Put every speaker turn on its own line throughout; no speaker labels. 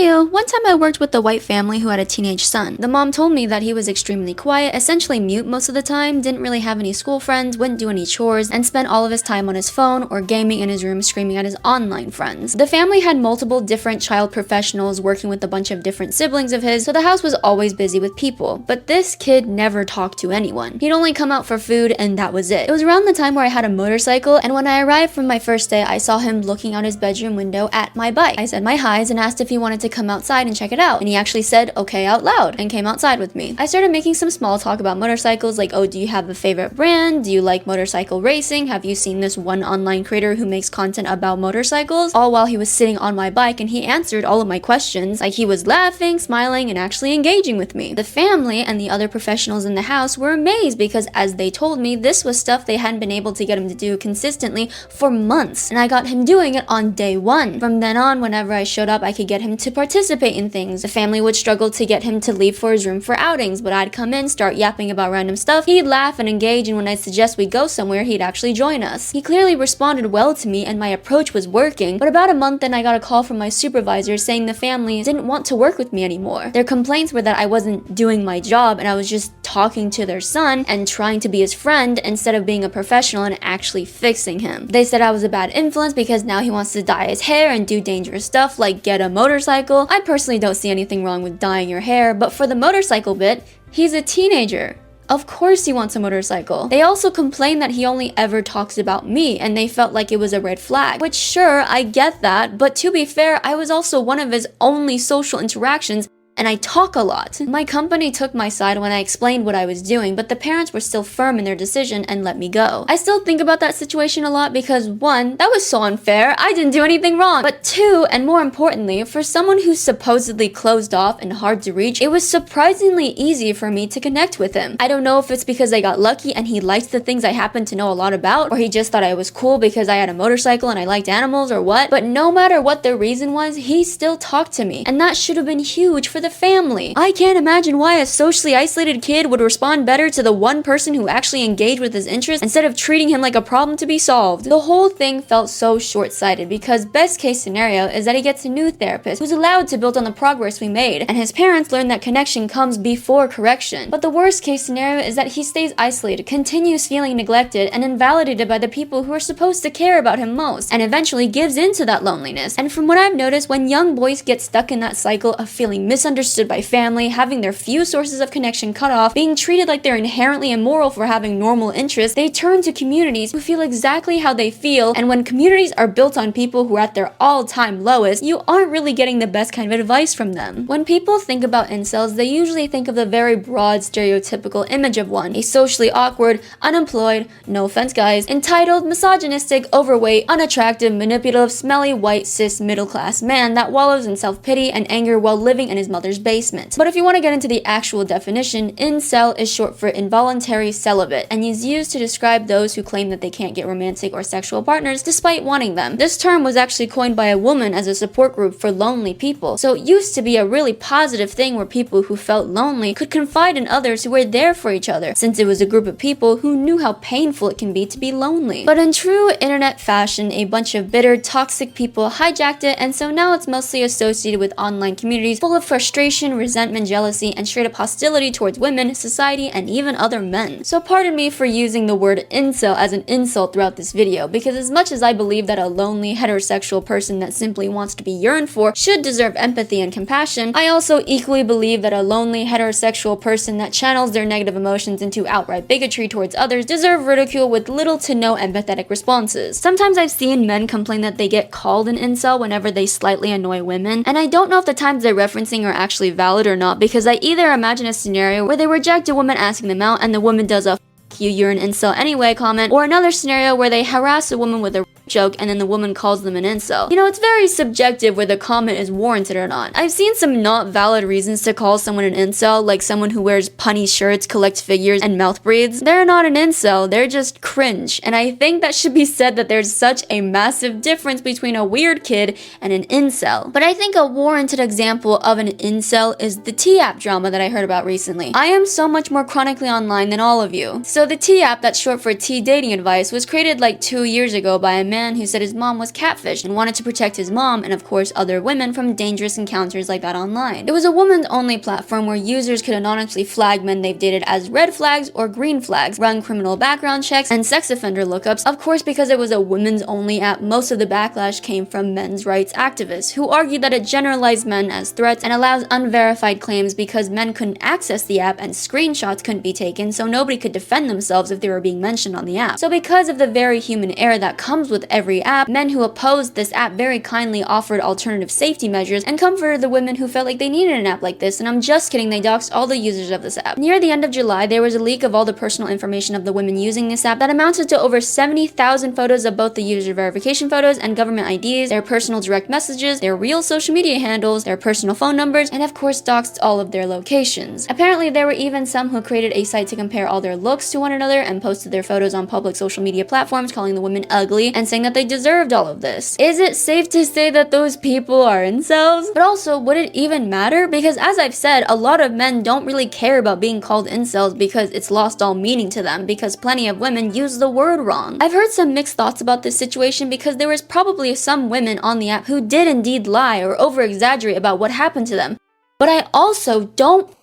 Heyo, one time I worked with a white family who had a teenage son. The mom told me that he was extremely quiet, essentially mute most of the time, didn't really have any school friends, wouldn't do any chores, and spent all of his time on his phone or gaming in his room screaming at his online friends. The family had multiple different child professionals working with a bunch of different siblings of his, so the house was always busy with people. But this kid never talked to anyone. He'd only come out for food and that was it. It was around the time where I had a motorcycle, and when I arrived from my first day, I saw him looking out his bedroom window at my bike. I said my highs and asked if he wanted to come outside and check it out, and he actually said okay out loud and came outside with me. I started making some small talk about motorcycles, like, oh, do you have a favorite brand? Do you like motorcycle racing? Have you seen this one online creator who makes content about motorcycles? All while he was sitting on my bike, and he answered all of my questions. Like, he was laughing, smiling, and actually engaging with me. The family and the other professionals in the house were amazed because, as they told me, this was stuff they hadn't been able to get him to do consistently for months, and I got him doing it on day one. From then on, whenever I showed up, I could get him to participate in things. The family would struggle to get him to leave for his room for outings, but I'd come in, start yapping about random stuff, he'd laugh and engage, and when I'd suggest we go somewhere, he'd actually join us. He clearly responded well to me and my approach was working, but about a month in I got a call from my supervisor saying the family didn't want to work with me anymore. Their complaints were that I wasn't doing my job and I was just talking to their son and trying to be his friend instead of being a professional and actually fixing him. They said I was a bad influence because now he wants to dye his hair and do dangerous stuff like get a motorcycle. I personally don't see anything wrong with dyeing your hair, but for the motorcycle bit, he's a teenager. Of course he wants a motorcycle. They also complained that he only ever talks about me, and they felt like it was a red flag. Which, sure, I get that, but to be fair, I was also one of his only social interactions, and I talk a lot. My company took my side when I explained what I was doing, but the parents were still firm in their decision and let me go. I still think about that situation a lot because, one, that was so unfair, I didn't do anything wrong. But two, and more importantly, for someone who's supposedly closed off and hard to reach, it was surprisingly easy for me to connect with him. I don't know if it's because I got lucky and he liked the things I happen to know a lot about, or he just thought I was cool because I had a motorcycle and I liked animals or what, but no matter what the reason was, he still talked to me, and that should have been huge for the family. I can't imagine why a socially isolated kid would respond better to the one person who actually engaged with his interests instead of treating him like a problem to be solved. The whole thing felt so short-sighted because best case scenario is that he gets a new therapist who's allowed to build on the progress we made, and his parents learn that connection comes before correction. But the worst case scenario is that he stays isolated, continues feeling neglected and invalidated by the people who are supposed to care about him most, and eventually gives into that loneliness. And from what I've noticed, when young boys get stuck in that cycle of feeling misunderstood by family, having their few sources of connection cut off, being treated like they're inherently immoral for having normal interests, they turn to communities who feel exactly how they feel, and when communities are built on people who are at their all-time lowest, you aren't really getting the best kind of advice from them. When people think about incels, they usually think of the very broad stereotypical image of one, a socially awkward, unemployed, no offense guys, entitled, misogynistic, overweight, unattractive, manipulative, smelly, white, cis, middle-class man that wallows in self-pity and anger while living in his mother's basement. But if you want to get into the actual definition, incel is short for involuntary celibate and is used to describe those who claim that they can't get romantic or sexual partners despite wanting them. This term was actually coined by a woman as a support group for lonely people, so it used to be a really positive thing where people who felt lonely could confide in others who were there for each other, since it was a group of people who knew how painful it can be to be lonely. But in true internet fashion, a bunch of bitter, toxic people hijacked it, and so now it's mostly associated with online communities full of frustration, resentment, jealousy, and straight up hostility towards women, society, and even other men. So pardon me for using the word incel as an insult throughout this video, because as much as I believe that a lonely heterosexual person that simply wants to be yearned for should deserve empathy and compassion, I also equally believe that a lonely heterosexual person that channels their negative emotions into outright bigotry towards others deserve ridicule with little to no empathetic responses. Sometimes I've seen men complain that they get called an incel whenever they slightly annoy women, and I don't know if the times they're referencing are actually valid or not, because I either imagine a scenario where they reject a woman asking them out and the woman does a you're an incel anyway comment, or another scenario where they harass a woman with a joke and then the woman calls them an incel. You know, it's very subjective whether the comment is warranted or not. I've seen some not valid reasons to call someone an incel, like someone who wears punny shirts, collects figures, and mouth breathes. They're not an incel, they're just cringe, and I think that should be said that there's such a massive difference between a weird kid and an incel. But I think a warranted example of an incel is the T-app drama that I heard about recently. I am so much more chronically online than all of you, so the T app, that's short for T dating advice, was created like 2 years ago by a man who said his mom was catfished and wanted to protect his mom and of course other women from dangerous encounters like that online. It was a woman-only platform where users could anonymously flag men they've dated as red flags or green flags, run criminal background checks, and sex offender lookups. Of course, because it was a women's-only app, most of the backlash came from men's rights activists, who argued that it generalized men as threats and allows unverified claims because men couldn't access the app and screenshots couldn't be taken, so nobody could defend themselves if they were being mentioned on the app. So because of the very human error that comes with every app, men who opposed this app very kindly offered alternative safety measures and comforted the women who felt like they needed an app like this, and I'm just kidding, they doxed all the users of this app. Near the end of July, there was a leak of all the personal information of the women using this app that amounted to over 70,000 photos of both the user verification photos and government IDs, their personal direct messages, their real social media handles, their personal phone numbers, and of course doxed all of their locations. Apparently, there were even some who created a site to compare all their looks to one another and posted their photos on public social media platforms, calling the women ugly and saying that they deserved all of this. Is it safe to say that those people are incels? But also, would it even matter? Because as I've said, a lot of men don't really care about being called incels because it's lost all meaning to them, because plenty of women use the word wrong. I've heard some mixed thoughts about this situation because there was probably some women on the app who did indeed lie or over-exaggerate about what happened to them. But I also don't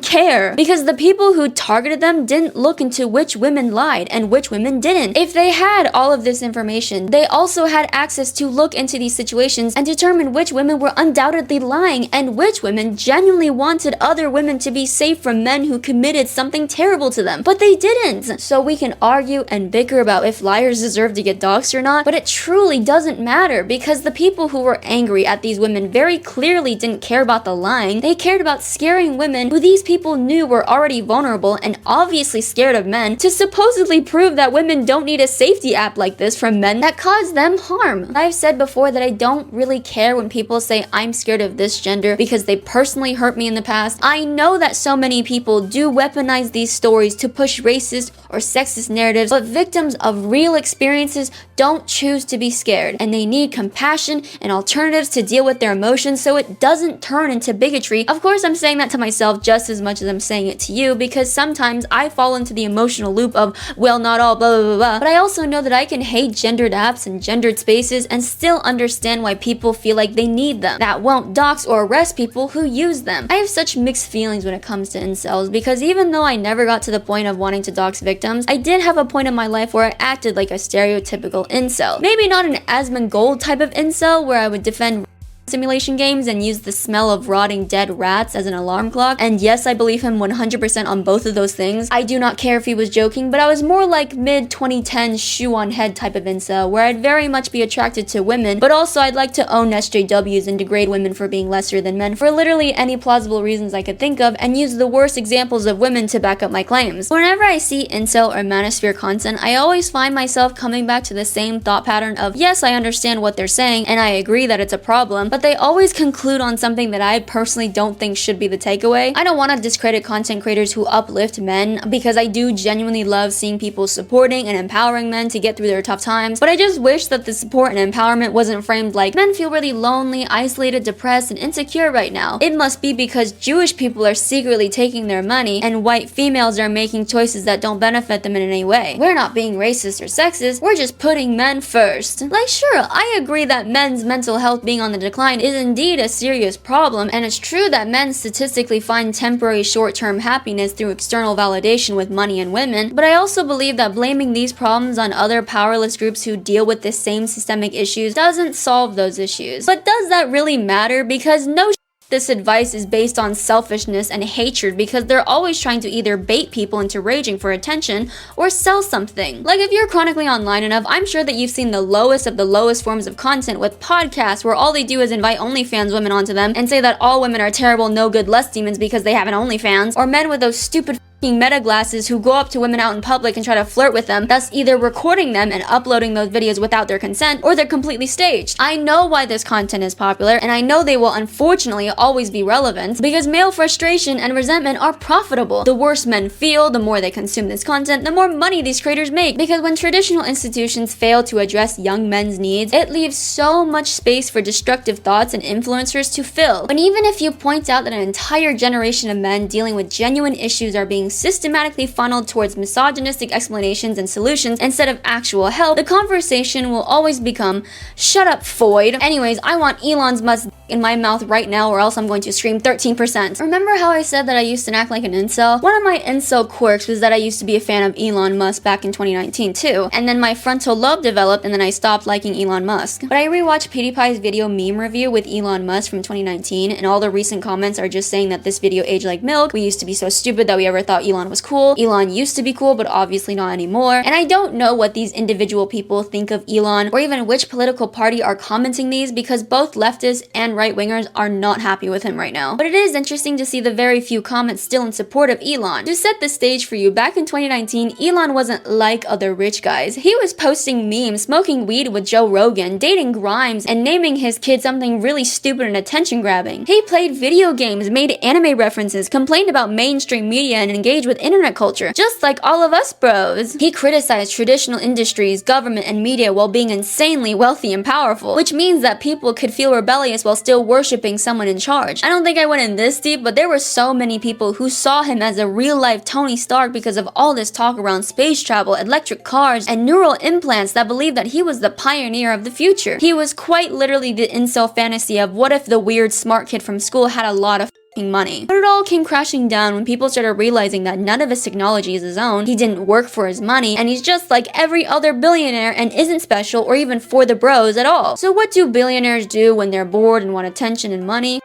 care, because the people who targeted them didn't look into which women lied and which women didn't. If they had all of this information, they also had access to look into these situations and determine which women were undoubtedly lying and which women genuinely wanted other women to be safe from men who committed something terrible to them. But they didn't. So we can argue and bicker about if liars deserve to get doxxed or not, but it truly doesn't matter, because the people who were angry at these women very clearly didn't care about the lying. They cared about scaring women who these people knew were already vulnerable and obviously scared of men, to supposedly prove that women don't need a safety app like this from men that cause them harm. I've said before that I don't really care when people say I'm scared of this gender because they personally hurt me in the past. I know that so many people do weaponize these stories to push racist or sexist narratives, but victims of real experiences don't choose to be scared, and they need compassion and alternatives to deal with their emotions so it doesn't turn into bigotry. Of course, I'm saying that to myself just as much as I'm saying it to you, because sometimes I fall into the emotional loop of, well, not all, blah, blah, blah, blah. But I also know that I can hate gendered apps and gendered spaces and still understand why people feel like they need them. That won't dox or arrest people who use them. I have such mixed feelings when it comes to incels, because even though I never got to the point of wanting to dox victims, I did have a point in my life where I acted like a stereotypical incel. Maybe not an Asmongold type of incel where I would defend simulation games and use the smell of rotting dead rats as an alarm clock, and yes, I believe him 100% on both of those things. I do not care if he was joking, but I was more like mid-2010s shoe on head type of incel, where I'd very much be attracted to women, but also I'd like to own SJWs and degrade women for being lesser than men for literally any plausible reasons I could think of, and use the worst examples of women to back up my claims. Whenever I see incel or manosphere content, I always find myself coming back to the same thought pattern of, yes, I understand what they're saying, and I agree that it's a problem, but they always conclude on something that I personally don't think should be the takeaway. I don't want to discredit content creators who uplift men, because I do genuinely love seeing people supporting and empowering men to get through their tough times, but I just wish that the support and empowerment wasn't framed like men feel really lonely, isolated, depressed, and insecure right now. It must be because Jewish people are secretly taking their money and white females are making choices that don't benefit them in any way. We're not being racist or sexist, we're just putting men first. Like, sure, I agree that men's mental health being on the decline is indeed a serious problem, and it's true that men statistically find temporary short-term happiness through external validation with money and women, but I also believe that blaming these problems on other powerless groups who deal with the same systemic issues doesn't solve those issues. But does that really matter? Because no, this advice is based on selfishness and hatred, because they're always trying to either bait people into raging for attention or sell something. Like, if you're chronically online enough, I'm sure that you've seen the lowest of the lowest forms of content with podcasts where all they do is invite OnlyFans women onto them and say that all women are terrible, no good, less demons because they have an OnlyFans, or men with those stupid meta glasses who go up to women out in public and try to flirt with them, thus either recording them and uploading those videos without their consent, or they're completely staged. I know why this content is popular, and I know they will unfortunately always be relevant, because male frustration and resentment are profitable. The worse men feel, the more they consume this content, the more money these creators make, because when traditional institutions fail to address young men's needs, it leaves so much space for destructive thoughts and influencers to fill. But even if you point out that an entire generation of men dealing with genuine issues are being systematically funneled towards misogynistic explanations and solutions instead of actual help, the conversation will always become, "Shut up, foid. Anyways, I want Elon Musk in my mouth right now or else I'm going to scream 13%. Remember how I said that I used to act like an incel? One of my incel quirks was that I used to be a fan of Elon Musk back in 2019 too, and then my frontal lobe developed and then I stopped liking Elon Musk. But I rewatched PewDiePie's video meme review with Elon Musk from 2019, and all the recent comments are just saying that this video aged like milk. We used to be so stupid that we ever thought Elon was cool. Elon used to be cool, but obviously not anymore. And I don't know what these individual people think of Elon, or even which political party are commenting these, because both leftists and right-wingers are not happy with him right now. But it is interesting to see the very few comments still in support of Elon. To set the stage for you, back in 2019, Elon wasn't like other rich guys. He was posting memes, smoking weed with Joe Rogan, dating Grimes, and naming his kid something really stupid and attention-grabbing. He played video games, made anime references, complained about mainstream media, and engaged with internet culture, just like all of us bros. He criticized traditional industries, government, and media while being insanely wealthy and powerful, which means that people could feel rebellious while still worshipping someone in charge. I don't think I went in this deep, but there were so many people who saw him as a real-life Tony Stark because of all this talk around space travel, electric cars, and neural implants that believed that he was the pioneer of the future. He was quite literally the incel fantasy of what if the weird smart kid from school had a lot of money. But it all came crashing down when people started realizing that none of his technology is his own, he didn't work for his money, and he's just like every other billionaire and isn't special or even for the bros at all. So what do billionaires do when they're bored and want attention and money?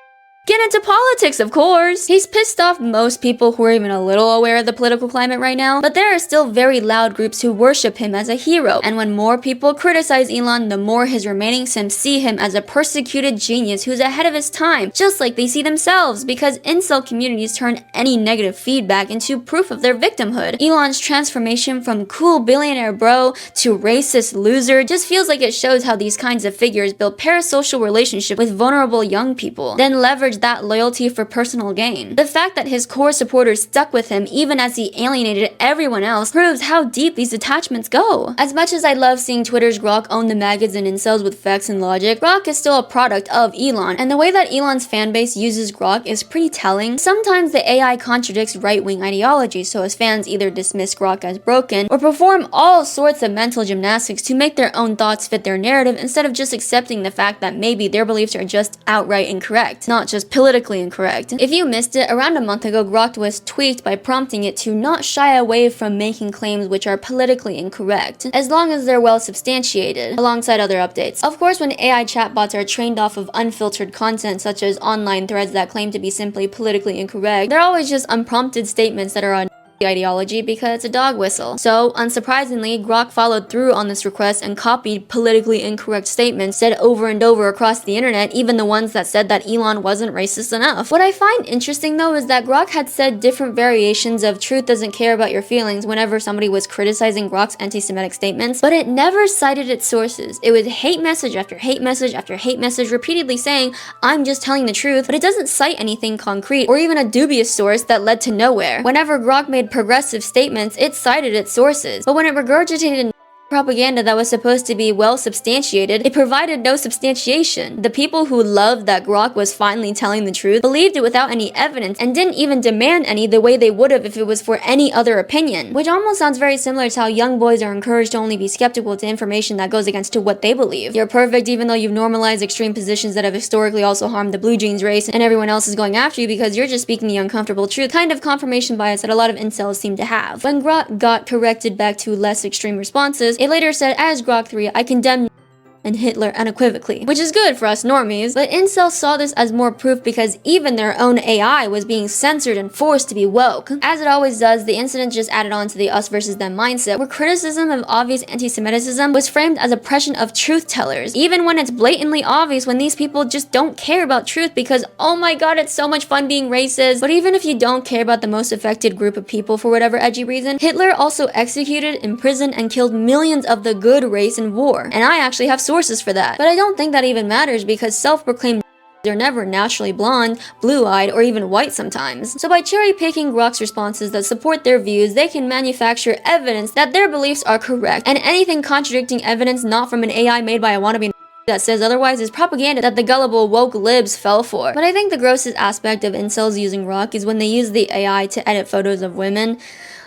Get into politics, of course! He's pissed off most people who are even a little aware of the political climate right now, but there are still very loud groups who worship him as a hero, and when more people criticize Elon, the more his remaining sims see him as a persecuted genius who's ahead of his time, just like they see themselves, because incel communities turn any negative feedback into proof of their victimhood. Elon's transformation from cool billionaire bro to racist loser just feels like it shows how these kinds of figures build parasocial relationships with vulnerable young people, then leverage that loyalty for personal gain. The fact that his core supporters stuck with him even as he alienated everyone else proves how deep these attachments go. As much as I love seeing Twitter's Grok own the maggots and incels with facts and logic, Grok is still a product of Elon, and the way that Elon's fanbase uses Grok is pretty telling. Sometimes the AI contradicts right-wing ideology, so his fans either dismiss Grok as broken or perform all sorts of mental gymnastics to make their own thoughts fit their narrative instead of just accepting the fact that maybe their beliefs are just outright incorrect, not just politically incorrect. If you missed it, around a month ago, Grok was tweaked by prompting it to not shy away from making claims which are politically incorrect, as long as they're well substantiated, alongside other updates. Of course, when AI chatbots are trained off of unfiltered content such as online threads that claim to be simply politically incorrect, they're always just unprompted statements that are on ideology because it's a dog whistle. So, unsurprisingly, Grok followed through on this request and copied politically incorrect statements said over and over across the internet, even the ones that said that Elon wasn't racist enough. What I find interesting though is that Grok had said different variations of truth doesn't care about your feelings whenever somebody was criticizing Grok's anti-Semitic statements, but it never cited its sources. It was hate message after hate message after hate message repeatedly saying, I'm just telling the truth, but it doesn't cite anything concrete or even a dubious source that led to nowhere. Whenever Grok made progressive statements, it cited its sources, but when it regurgitated propaganda that was supposed to be well substantiated, it provided no substantiation. The people who loved that Grok was finally telling the truth believed it without any evidence and didn't even demand any the way they would have if it was for any other opinion, which almost sounds very similar to how young boys are encouraged to only be skeptical to information that goes against to what they believe. You're perfect even though you've normalized extreme positions that have historically also harmed the blue jeans race, and everyone else is going after you because you're just speaking the uncomfortable truth, kind of confirmation bias that a lot of incels seem to have. When Grok got corrected back to less extreme responses, it later said, as Grok 3, I condemn and Hitler unequivocally, which is good for us normies, but incels saw this as more proof because even their own AI was being censored and forced to be woke. As it always does, the incident just added on to the us versus them mindset, where criticism of obvious anti-Semitism was framed as oppression of truth tellers, even when it's blatantly obvious when these people just don't care about truth because, oh my god, it's so much fun being racist. But even if you don't care about the most affected group of people for whatever edgy reason, Hitler also executed, imprisoned, and killed millions of the good race in war, and I actually have sources for that. But I don't think that even matters because self-proclaimed they're never naturally blonde, blue-eyed, or even white sometimes. So by cherry-picking Grok's responses that support their views, they can manufacture evidence that their beliefs are correct, and anything contradicting evidence not from an AI made by a wannabe that says otherwise is propaganda that the gullible woke libs fell for. But I think the grossest aspect of incels using Grok is when they use the AI to edit photos of women.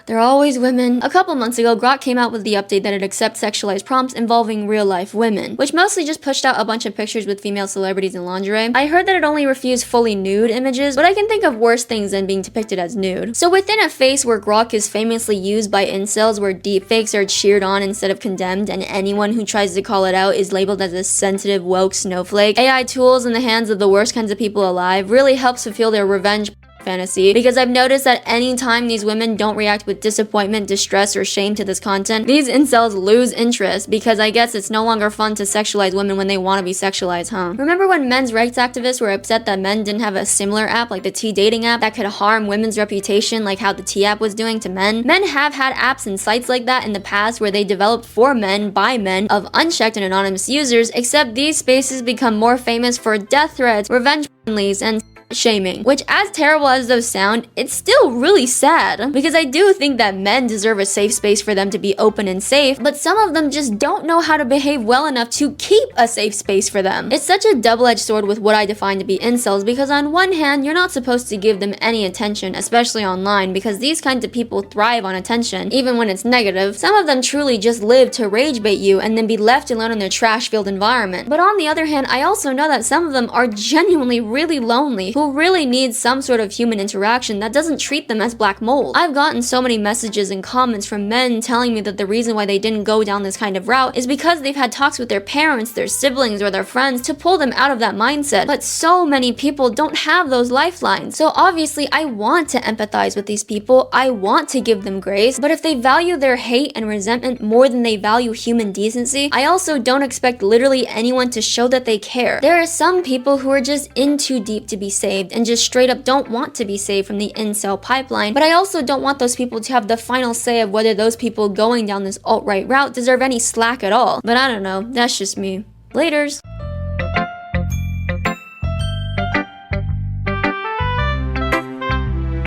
They're always women. A couple months ago, Grok came out with the update that it accepts sexualized prompts involving real-life women, which mostly just pushed out a bunch of pictures with female celebrities in lingerie. I heard that it only refused fully nude images, but I can think of worse things than being depicted as nude. So within a face where Grok is famously used by incels, where deepfakes are cheered on instead of condemned, and anyone who tries to call it out is labeled as a sensitive, woke snowflake, AI tools in the hands of the worst kinds of people alive really helps fulfill their revenge fantasy, because I've noticed that anytime these women don't react with disappointment, distress, or shame to this content, these incels lose interest, because I guess it's no longer fun to sexualize women when they want to be sexualized, huh? Remember when men's rights activists were upset that men didn't have a similar app like the T-dating app that could harm women's reputation like how the T-app was doing to men? Men have had apps and sites like that in the past where they developed for men by men of unchecked and anonymous users, except these spaces become more famous for death threats, revenge and shaming, which, as terrible as those sound, it's still really sad, because I do think that men deserve a safe space for them to be open and safe, but some of them just don't know how to behave well enough to keep a safe space for them. It's such a double-edged sword with what I define to be incels, because on one hand, you're not supposed to give them any attention, especially online, because these kinds of people thrive on attention, even when it's negative. Some of them truly just live to rage bait you and then be left alone in their trash-filled environment. But on the other hand, I also know that some of them are genuinely really lonely, who really need some sort of human interaction that doesn't treat them as black mold. I've gotten so many messages and comments from men telling me that the reason why they didn't go down this kind of route is because they've had talks with their parents, their siblings, or their friends to pull them out of that mindset. But so many people don't have those lifelines. So obviously I want to empathize with these people, I want to give them grace, but if they value their hate and resentment more than they value human decency, I also don't expect literally anyone to show that they care. There are some people who are just in too deep to be saved and just straight up don't want to be saved from the incel pipeline, but I also don't want those people to have the final say of whether those people going down this alt-right route deserve any slack at all. But I don't know, that's just me. Laters.